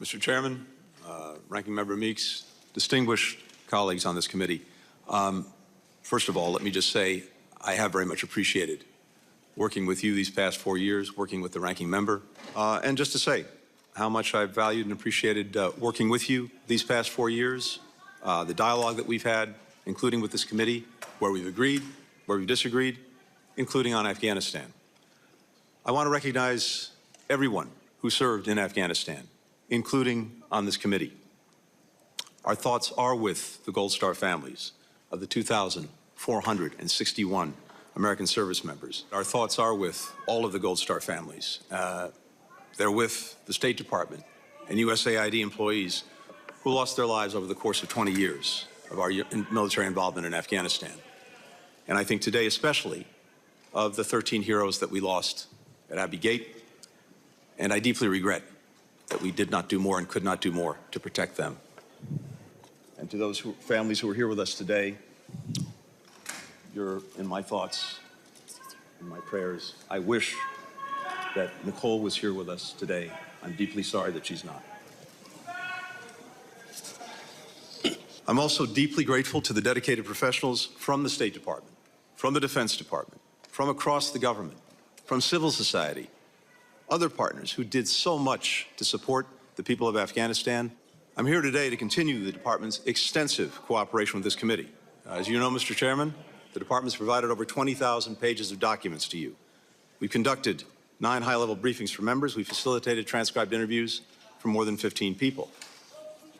Mr. Chairman, Ranking Member Meeks, distinguished colleagues on this committee, first of all, let me just say I have very much appreciated working with you these past 4 years, working with the ranking member, and just to say how much I've valued and appreciated working with you these past 4 years, the dialogue that we've had, including with this committee, where we've agreed, where we've disagreed, including on Afghanistan. I want to recognize everyone who served in Afghanistan, including on this committee. Our thoughts are with the Gold Star families of the 2,461 American service members. Our thoughts are with all of the Gold Star families. They're with the State Department and USAID employees who lost their lives over the course of 20 years of our military involvement in Afghanistan. And I think today especially of the 13 heroes that we lost at Abbey Gate, and I deeply regret that we did not do more and could not do more to protect them. And to those families who are here with us today, you're in my thoughts, in my prayers. I wish that Nicole was here with us today. I'm deeply sorry that she's not. I'm also deeply grateful to the dedicated professionals from the State Department, from the Defense Department, from across the government, from civil society, other partners who did so much to support the people of Afghanistan. I'm here today to continue the Department's extensive cooperation with this committee. As you know, Mr. Chairman, the Department's provided over 20,000 pages of documents to you. We've conducted 9 high-level briefings for members. We facilitated transcribed interviews for more than 15 people.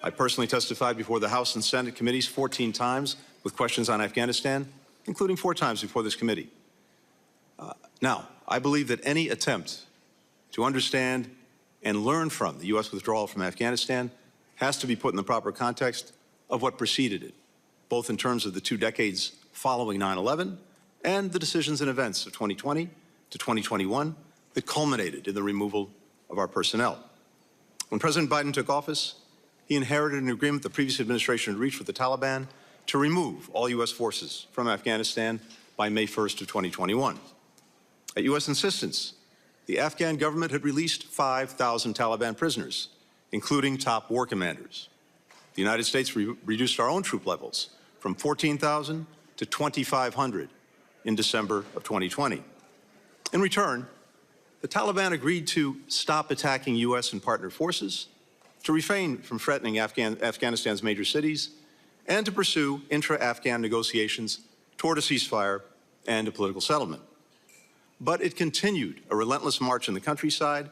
I personally testified before the House and Senate committees 14 times with questions on Afghanistan, including 4 times before this committee. Now, I believe that any attempt to understand and learn from the U.S. withdrawal from Afghanistan has to be put in the proper context of what preceded it, both in terms of the 2 decades following 9/11 and the decisions and events of 2020 to 2021 that culminated in the removal of our personnel. When President Biden took office, he inherited an agreement the previous administration had reached with the Taliban to remove all U.S. forces from Afghanistan by May 1st of 2021. At U.S. insistence, the Afghan government had released 5,000 Taliban prisoners, including top war commanders. The United States reduced our own troop levels from 14,000 to 2,500 in December of 2020. In return, the Taliban agreed to stop attacking U.S. and partner forces, to refrain from threatening Afghanistan's major cities, and to pursue intra-Afghan negotiations toward a ceasefire and a political settlement. But it continued a relentless march in the countryside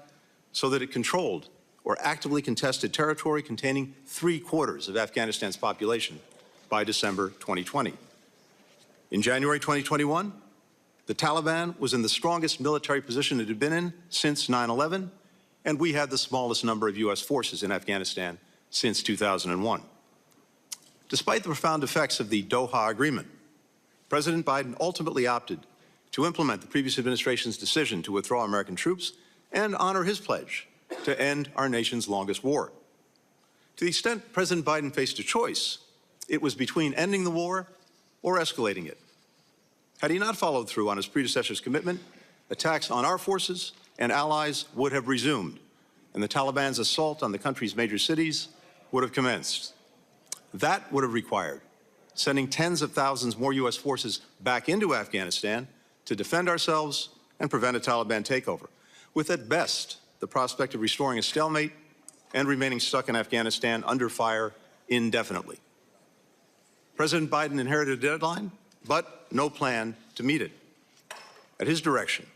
so that it controlled or actively contested territory containing 3/4 of Afghanistan's population by December 2020. In January 2021, the Taliban was in the strongest military position it had been in since 9/11, and we had the smallest number of U.S. forces in Afghanistan since 2001. Despite the profound effects of the Doha Agreement, President Biden ultimately opted to implement the previous administration's decision to withdraw American troops and honor his pledge to end our nation's longest war. To the extent President Biden faced a choice, it was between ending the war or escalating it. Had he not followed through on his predecessor's commitment, attacks on our forces and allies would have resumed, and the Taliban's assault on the country's major cities would have commenced. That would have required sending tens of thousands more U.S. forces back into Afghanistan to defend ourselves and prevent a Taliban takeover, with at best the prospect of restoring a stalemate and remaining stuck in Afghanistan under fire indefinitely. President Biden inherited a deadline, but no plan to meet it. At his direction,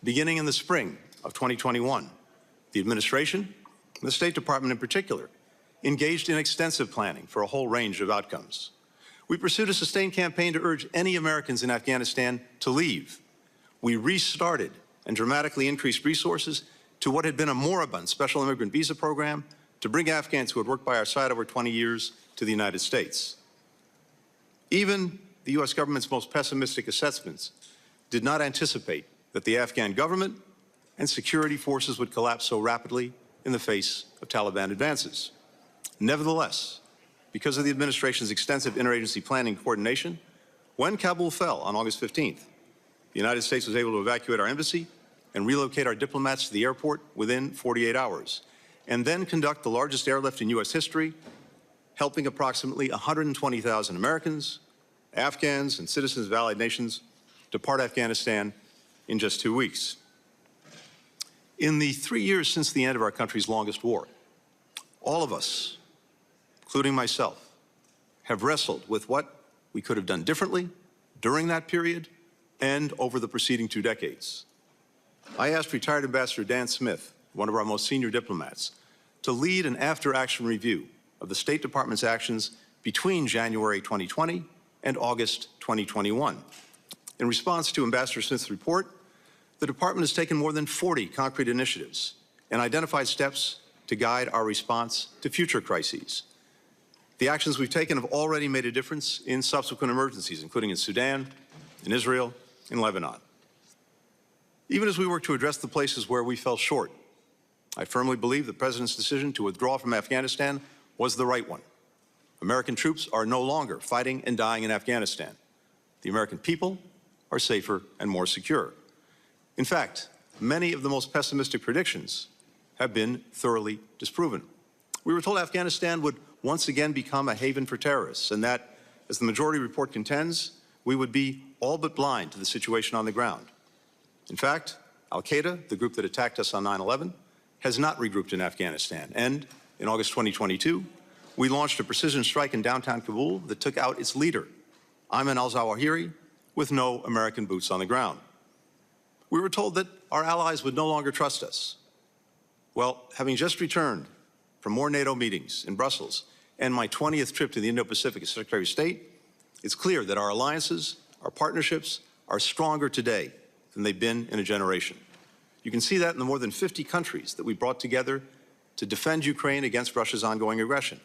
beginning in the spring of 2021, the administration, and the State Department in particular, engaged in extensive planning for a whole range of outcomes. We pursued a sustained campaign to urge any Americans in Afghanistan to leave. We restarted and dramatically increased resources to what had been a moribund special immigrant visa program to bring Afghans who had worked by our side over 20 years to the United States. Even the U.S. government's most pessimistic assessments did not anticipate that the Afghan government and security forces would collapse so rapidly in the face of Taliban advances. Nevertheless, because of the administration's extensive interagency planning and coordination, when Kabul fell on August 15th, the United States was able to evacuate our embassy and relocate our diplomats to the airport within 48 hours. and then conduct the largest airlift in U.S. history, helping approximately 120,000 Americans, Afghans, and citizens of allied nations depart Afghanistan in just 2 weeks. In the 3 years since the end of our country's longest war, all of us, including myself, have wrestled with what we could have done differently during that period and over the preceding 2 decades. I asked retired Ambassador Dan Smith, one of our most senior diplomats, to lead an after-action review of the State Department's actions between January 2020 and August 2021. In response to Ambassador Smith's report, the Department has taken more than 40 concrete initiatives and identified steps to guide our response to future crises. The actions we've taken have already made a difference in subsequent emergencies, including in Sudan, in Israel, in Lebanon. Even as we work to address the places where we fell short, I firmly believe the President's decision to withdraw from Afghanistan was the right one. American troops are no longer fighting and dying in Afghanistan. The American people are safer and more secure. In fact, many of the most pessimistic predictions have been thoroughly disproven. We were told Afghanistan would once again become a haven for terrorists, and that, as the majority report contends, we would be all but blind to the situation on the ground. In fact, al-Qaeda, the group that attacked us on 9/11, has not regrouped in Afghanistan. And in August 2022, we launched a precision strike in downtown Kabul that took out its leader, Ayman al-Zawahiri, with no American boots on the ground. We were told that our allies would no longer trust us. Well, having just returned from more NATO meetings in Brussels and my 20th trip to the Indo-Pacific as Secretary of State, it's clear that our alliances, our partnerships, are stronger today than they've been in a generation. You can see that in the more than 50 countries that we brought together to defend Ukraine against Russia's ongoing aggression,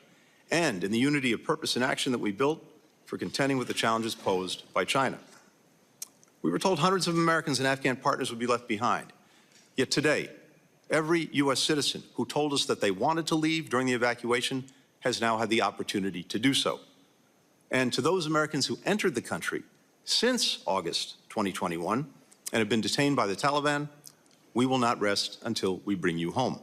and in the unity of purpose and action that we built for contending with the challenges posed by China. We were told hundreds of Americans and Afghan partners would be left behind. Yet today, every U.S. citizen who told us that they wanted to leave during the evacuation has now had the opportunity to do so. And to those Americans who entered the country since August 2021 and have been detained by the Taliban, we will not rest until we bring you home.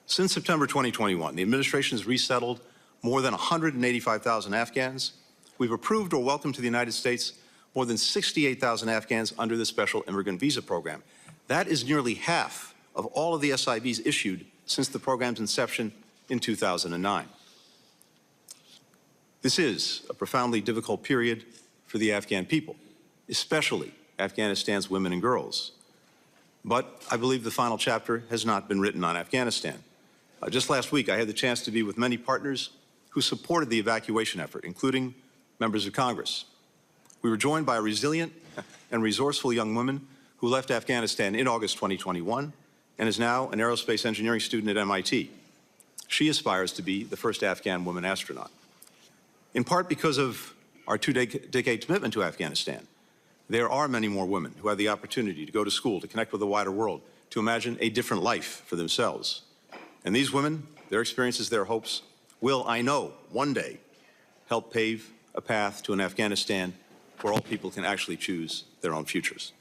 Since September 2021, the administration has resettled more than 185,000 Afghans. We've approved or welcomed to the United States more than 68,000 Afghans under the Special Immigrant Visa Program. That is nearly half of all of the SIVs issued since the program's inception in 2009. This is a profoundly difficult period for the Afghan people, especially Afghanistan's women and girls. But I believe the final chapter has not been written on Afghanistan. Just last week, I had the chance to be with many partners who supported the evacuation effort, including members of Congress. We were joined by a resilient and resourceful young woman who left Afghanistan in August 2021 and is now an aerospace engineering student at MIT. She aspires to be the first Afghan woman astronaut. In part because of our two-decade commitment to Afghanistan, there are many more women who have the opportunity to go to school, to connect with the wider world, to imagine a different life for themselves. And these women, their experiences, their hopes, will, I know, one day help pave a path to an Afghanistan where all people can actually choose their own futures.